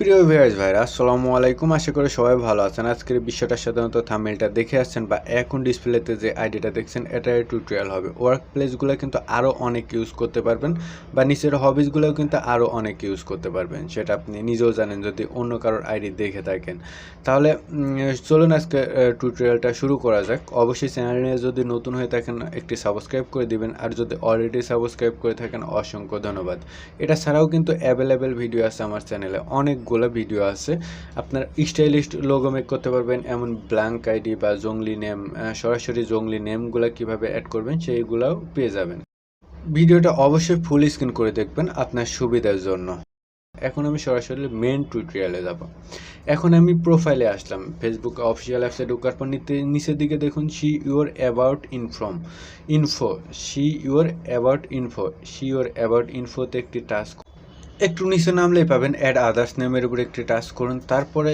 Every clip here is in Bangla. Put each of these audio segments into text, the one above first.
প্রিয় ভিউয়ার্স ভাইরা আসসালামু আলাইকুম। আশা করি সবাই ভালো আছেন। আজকের বিষয়টা সাধারণত থাম্বনেলটা দেখে আসছেন বা এখন ডিসপ্লেতে যে আইডিটা দেখছেন এটার টিউটোরিয়াল হবে। ওয়ার্ক প্লেসগুলো কিন্তু আরও অনেক ইউজ করতে পারবেন বা নিচের হবিসগুলোও কিন্তু আরও অনেক ইউজ করতে পারবেন, সেটা আপনি নিজেও জানেন যদি অন্য কারোর আইডি দেখে থাকেন। তাহলে চলুন আজকে টিউটোরিয়ালটা শুরু করা যাক। অবশ্যই চ্যানেলে যদি নতুন হয়ে থাকেন একটি সাবস্ক্রাইব করে দিবেন, আর যদি অলরেডি সাবস্ক্রাইব করে থাকেন অসংখ্য ধন্যবাদ। এটা ছাড়াও কিন্তু অ্যাভেলেবেল ভিডিও আছে আমার চ্যানেলে, অনেকগুলো ভিডিও আছে। আপনার স্টাইলিশ লোগো মেক করতে পারবেন, এমন ব্ল্যাঙ্ক আইডি বা জঙ্গলি নেম, সরাসরি জঙ্গলি নেমগুলো কিভাবে অ্যাড করবেন সেইগুলোও পেয়ে যাবেন। ভিডিওটা অবশ্যই ফুল স্ক্রিন করে দেখবেন আপনার সুবিধার জন্য। এখন আমি সরাসরি মেন টিউটোরিয়ালে যাব। এখন আমি প্রোফাইলে আসলাম, ফেসবুক অফিসিয়াল অ্যাপসে ঢোকার পর নিচের দিকে দেখুন see your about see your about ইনফোতে একটি টাস্ক একটু নিচে নামলেই পাবেন অ্যাড আদার্স নেমের উপর একটি টাচ করুন। তারপরে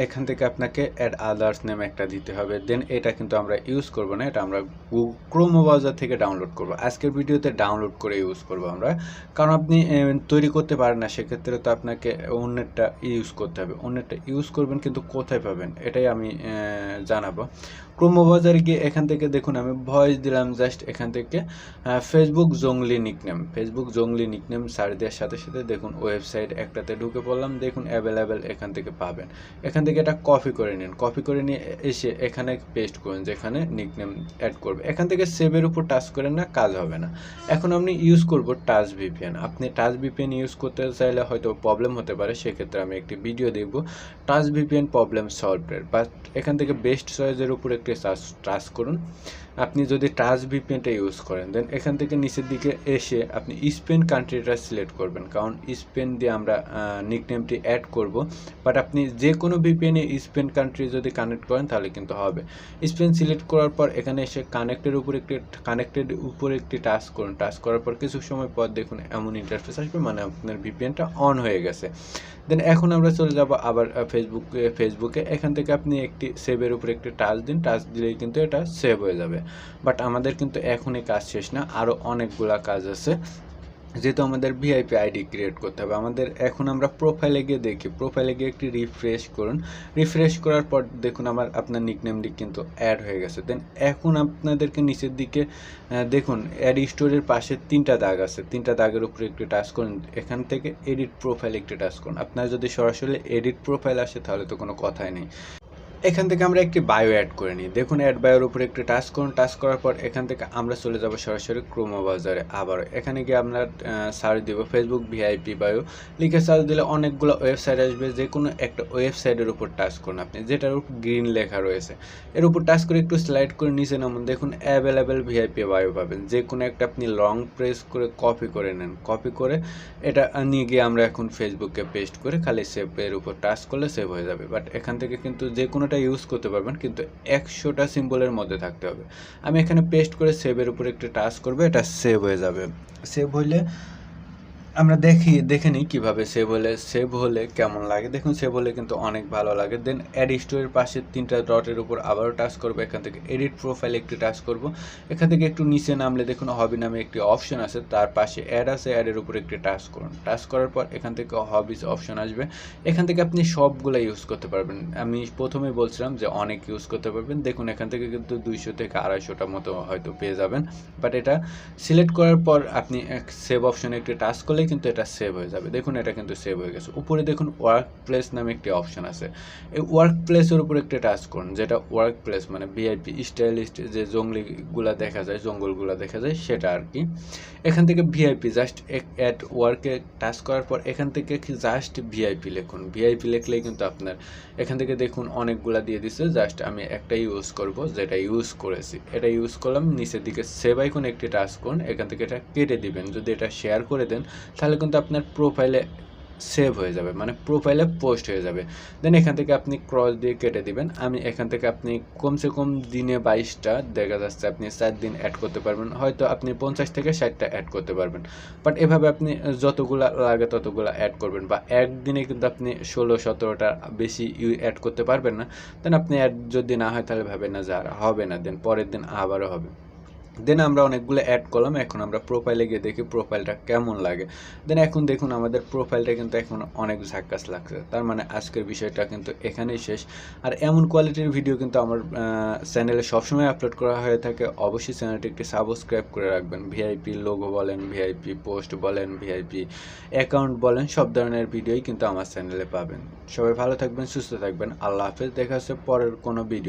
এখান থেকে আপনাকে অ্যাড আদার্স নেম একটা দিতে হবে। দেন এটা কিন্তু আমরা ইউজ করব না, এটা আমরা ক্রোম ব্রাউজার থেকে ডাউনলোড করব। আজকের ভিডিওতে ডাউনলোড করে ইউজ করব আমরা, কারণ আপনি তৈরি করতে পারেন না, সেক্ষেত্রে তো আপনাকে অন্যেরটা ইউজ করতে হবে। অন্যেরটা ইউজ করবেন কিন্তু কোথায় পাবেন এটাই আমি জানাবো। ক্রোম ব্রাউজারে গিয়ে এখান থেকে দেখুন আমি ভয়েস দিলাম, জাস্ট এখান থেকে ফেসবুক জঙ্গলি নিকনেম সার্চ দেওয়ার সাথে সাথে দেখুন ওয়েবসাইট একটাতে ঢুকে পড়লাম। দেখুন অ্যাভেলেবেল এখান থেকে পাবেন। এখান থেকে এটা কপি করে নিন, কপি করে নিয়ে এসে এখানে পেস্ট করুন যেখানে নিকনেম অ্যাড করবে। এখান থেকে সেভের উপর টাচ করেন না, কাজ হবে না। এখন আপনি ইউজ করব টাচ ভিপিএন। আপনি টাচ ভিপিএন ইউজ করতে চাইলে হয়তো প্রবলেম হতে পারে, সেক্ষেত্রে আমি একটি ভিডিও দেখব টাচ ভিপিএন প্রবলেম সলভের। বাট এখান থেকে বেস্ট চয়েসের উপর একটি টাচ করুন। আপনি যদি টাচ ভিপিএনটা ইউজ করেন, দেন এখান থেকে নিচের দিকে এসে আপনি স্পেন কান্ট্রিটা সিলেক্ট করবেন, কারণ স্পেন দিয়ে আমরা নিকনেমটি অ্যাড করব। বাট আপনি যে কোনো ভিপিএনে স্পেন কান্ট্রি যদি কানেক্ট করেন তাহলে কিন্তু হবে। স্পেন সিলেক্ট করার পর এখানে এসে কানেক্টেড উপর একটি টাচ করুন। টাচ করার পর কিছু সময় পর দেখুন এমন ইন্টারফেস আসবে, মানে আপনার ভিপিএনটা অন হয়ে গেছে। দেন এখন আমরা চলে যাব আবার ফেসবুকে। এখান থেকে আপনি একটি সেভের উপর একটি টাচ দিন, টাচ দিলেই কিন্তু এটা সেভ হয়ে যাবে। বাট আমাদের কিন্তু এখনই কাজ শেষ না, আরও অনেকগুলা কাজ আছে। যেহেতু আমাদের ভিআইপি আইডি ক্রিয়েট করতে হবে আমাদের, এখন আমরা প্রোফাইলে গিয়ে দেখি। প্রোফাইলে গিয়ে একটি রিফ্রেশ করুন। রিফ্রেশ করার পর দেখুন আপনার নিকনেমটি কিন্তু অ্যাড হয়ে গেছে। দেন এখন আপনাদেরকে নিচের দিকে দেখুন অ্যাড স্টোরের পাশে 3টা দাগ আছে, 3টা দাগের উপরে একটু টাচ করুন। এখান থেকে এডিট প্রোফাইল একটি টাচ করুন। আপনার যদি সরাসরি এডিট প্রোফাইল আসে তাহলে তো কোনো কথাই নেই। এখান থেকে আমরা একটি বায়ো অ্যাড করে নিই। দেখুন অ্যাড বায়োর উপরে একটু টাচ করুন। টাচ করার পর এখান থেকে আমরা চলে যাব সরাসরি ক্রোম ব্রাউজারে। আবার এখানে গিয়ে আমরা সার্চ দিব ফেসবুক ভিআইপি বায়ো লিখে সার্চ দিলে অনেকগুলো ওয়েবসাইট আসবে। যে কোনো একটা ওয়েবসাইটের উপর টাচ করুন আপনি, যেটার উপর গ্রিন লেখা রয়েছে এর উপর টাচ করে একটু স্লাইড করে নিচে নামুন। দেখুন অ্যাভেলেবেল ভিআইপি বায়ো পাবেন। যে কোনো একটা আপনি লং প্রেস করে কপি করে নেন, কপি করে এটা নিয়ে গিয়ে আমরা এখন ফেসবুকে পেস্ট করে খালি সেভের উপর টাচ করলে সেভ হয়ে যাবে। বাট এখান থেকে কিন্তু যে কোনোটা ইউজ করতে পারবেন, কিন্তু 100টা সিম্বলের মধ্যে থাকতে হবে। আমি এখানে পেস্ট করে সেভের উপর একটু টাচ করবো, এটা সেভ হয়ে যাবে। সেভ হইলে আমরা দেখে নিই কীভাবে সেভ হলে কেমন লাগে। দেখুন সেভ হলে কিন্তু অনেক ভালো লাগে। দেন অ্যাড স্টোরের পাশে 3টা ডটের উপর আবারও টাচ করবো। এখান থেকে এডিট প্রোফাইলে একটু টাচ করব। এখান থেকে একটু নিচে নামলে দেখুন হবি নামে একটি অপশন আছে, তার পাশে অ্যাড আছে, অ্যাডের উপর একটি টাচ করুন। টাচ করার পর এখান থেকে হবিস অপশন আসবে। এখান থেকে আপনি সবগুলো ইউজ করতে পারবেন। আমি প্রথমেই বলছিলাম যে অনেক ইউজ করতে পারবেন। দেখুন এখান থেকে কিন্তু 200 থেকে 250টা মতো হয়তো পেয়ে যাবেন। বাট এটা সিলেক্ট করার পর আপনি সেভ অপশনে একটি টাচ করলে কিন্তু এটা সেভ হয়ে যাবে। দেখুন এটা কিন্তু সেভ হয়ে গেছে। উপরে দেখুন ওয়ার্ক প্লেস নামে একটি অপশন আছে, এই ওয়ার্ক প্লেসের উপর একটি টাচ করুন। যেটা ওয়ার্ক প্লেস মানে ভিআইপি স্টাইলিস্ট যে জঙ্গলগুলা দেখা যায় সেটা আর কি। এখান থেকে ভিআইপি জাস্ট অ্যাট ওয়ার্কে টাচ করার পর এখান থেকে জাস্ট ভিআইপি লিখুন। ভিআইপি লিখলেই কিন্তু আপনার এখান থেকে দেখুন অনেকগুলা দিয়ে দিচ্ছে। জাস্ট আমি একটা ইউজ করব, যেটা ইউজ করেছি এটা ইউজ করলাম। নিচের দিকে সেভ আইকন একটি টাচ করুন। এখান থেকে এটা কেটে দিবেন। যদি এটা শেয়ার করে দেন তাহলে কিন্তু আপনার প্রোফাইলে সেভ হয়ে যাবে, মানে প্রোফাইলে পোস্ট হয়ে যাবে। দেন এখান থেকে আপনি ক্রস দিয়ে কেটে দিবেন। আমি এখান থেকে আপনি কমসে কম দিনে 22টা দেখা যাচ্ছে আপনি 4 দিন অ্যাড করতে পারবেন, হয়তো আপনি 50 থেকে 60টা অ্যাড করতে পারবেন। বাট এভাবে আপনি যতগুলা লাগে ততগুলা অ্যাড করবেন, বা একদিনে কিন্তু আপনি 16-17টা বেশি অ্যাড করতে পারবেন না। দেন আপনি অ্যাড যদি না হয় তাহলে ভাবেন না যে আর হবে না, দেন পরের দিন আবারও হবে। দেন আমরা অনেকগুলো অ্যাড করলাম। এখন আমরা প্রোফাইলে গিয়ে দেখি প্রোফাইলটা কেমন লাগে। দেন এখন দেখুন আমাদের প্রোফাইলটা কিন্তু এখন অনেক ঝাক্কাস লাগছে। তার মানে আজকের বিষয়টা কিন্তু এখানেই শেষ। আর এমন কোয়ালিটির ভিডিও কিন্তু আমার চ্যানেলে সবসময় আপলোড করা হয়ে থাকে। অবশ্যই চ্যানেলটি একটি সাবস্ক্রাইব করে রাখবেন। ভিআইপি লোগো বলেন, ভিআইপি পোস্ট বলেন, ভিআইপি অ্যাকাউন্ট বলেন, সব ধরনের ভিডিওই কিন্তু আমার চ্যানেলে পাবেন। সবাই ভালো থাকবেন, সুস্থ থাকবেন। আল্লাহ হাফেজ। দেখা হচ্ছে পরের কোনো ভিডিও।